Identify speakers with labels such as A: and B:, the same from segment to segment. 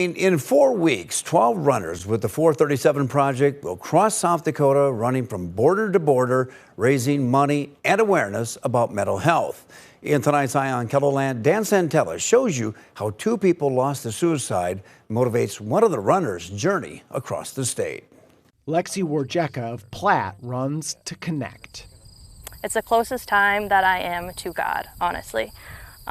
A: In 4 weeks, 12 runners with the 437 Project will cross South Dakota, running from border to border, raising money and awareness about mental health. In tonight's Eye on Keloland, Dan Santella shows you how 2 people lost to suicide motivates one of the runners' journey across the state.
B: Lexie of Platt runs to connect.
C: It's the closest time that I am to God, honestly.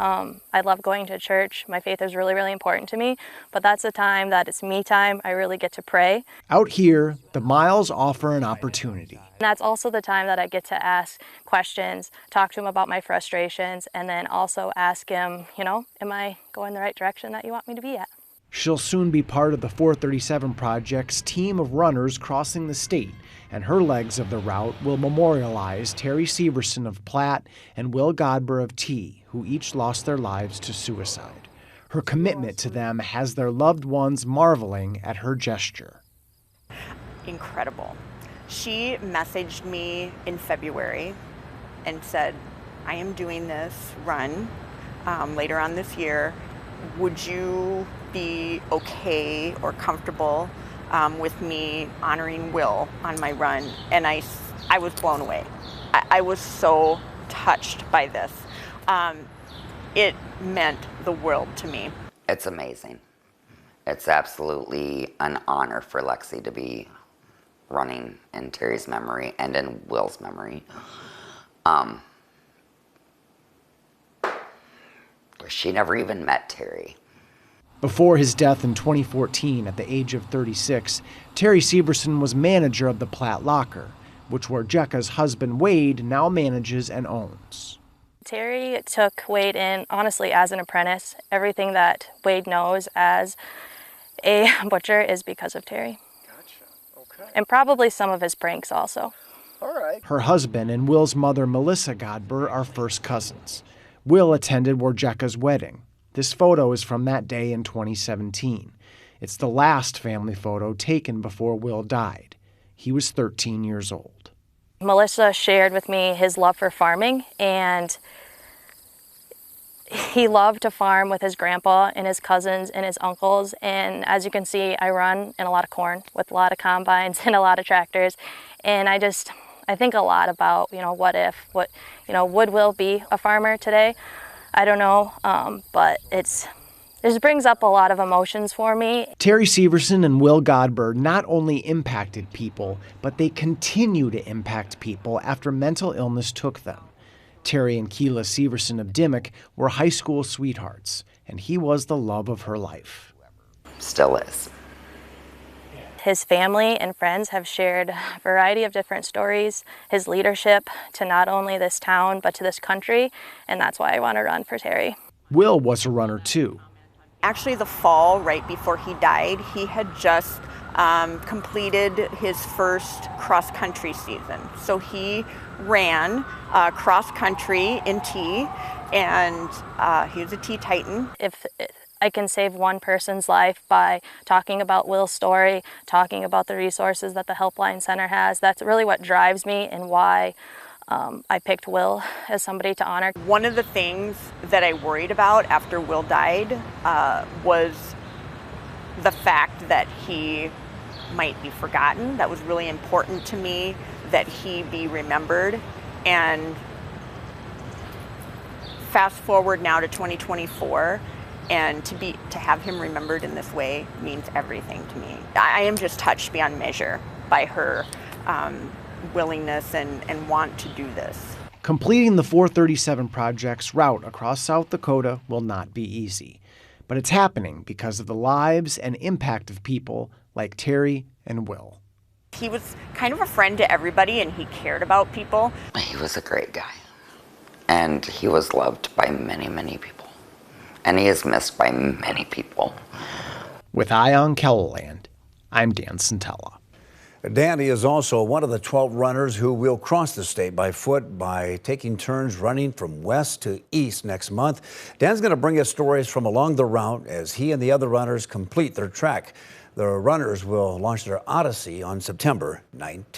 C: I love going to church. My faith is really, really important to me, but that's the time that it's me time. I really get to pray.
B: Out here, the miles offer an opportunity.
C: And that's also the time that I get to ask questions, talk to him about my frustrations, and then also ask him, am I going the right direction that you want me to be at?
B: She'll soon be part of the 437 Project's team of runners crossing the state, and her legs of the route will memorialize Terry Severson of Platt and Will Godber of T, who each lost their lives to suicide. Her commitment to them has their loved ones marveling at her gesture.
D: Incredible. She messaged me in February and said, I am doing this run later on this year. Would you be okay or comfortable with me honoring Will on my run? And I was blown away. I was so touched by this. It meant the world to me.
E: It's amazing. It's absolutely an honor for Lexie to be running in Terry's memory and in Will's memory. She never even met Terry.
B: Before his death in 2014 at the age of 36, Terry Severson was manager of the Platt Locker, which Warjeka's husband Wade now manages and owns.
C: Terry took Wade in, honestly, as an apprentice. Everything that Wade knows as a butcher is because of Terry.
B: Gotcha. Okay.
C: And probably some of his pranks also.
B: All right. Her husband and Will's mother, Melissa Godber, are first cousins. Will attended Warjeka's wedding. This photo is from that day in 2017. It's the last family photo taken before Will died. He was 13 years old.
C: Melissa shared with me his love for farming, and he loved to farm with his grandpa and his cousins and his uncles. And as you can see, I run in a lot of corn with a lot of combines and a lot of tractors. And I think a lot about, would Will be a farmer today? I don't know, but it just brings up a lot of emotions for me.
B: Terry Severson and Will Godber not only impacted people, but they continue to impact people after mental illness took them. Terry and Keela Severson of Dimmock were high school sweethearts, and he was the love of her life.
E: Still is.
C: His family and friends have shared a variety of different stories, his leadership to not only this town, but to this country, and that's why I want to run for Terry.
B: Will was a runner too.
D: Actually, the fall right before he died, he had just completed his first cross-country season. So he ran cross-country in T, and he was a T Titan.
C: If I can save one person's life by talking about Will's story, talking about the resources that the Helpline Center has, that's really what drives me and why I picked Will as somebody to honor.
D: One of the things that I worried about after Will died was the fact that he might be forgotten. That was really important to me, that he be remembered. And fast forward now to 2024, and to have him remembered in this way means everything to me. I am just touched beyond measure by her willingness and want to do this.
B: Completing the 437 Project's route across South Dakota will not be easy, but it's happening because of the lives and impact of people like Terry and Will.
D: He was kind of a friend to everybody, and he cared about people.
E: He was a great guy, and he was loved by many, many people. And he is missed by many people.
B: With Eye on Keloland, I'm Dan Santella.
A: Danny is also one of the 12 runners who will cross the state by foot by taking turns running from west to east next month. Dan's going to bring us stories from along the route as he and the other runners complete their trek. The runners will launch their odyssey on September 19th.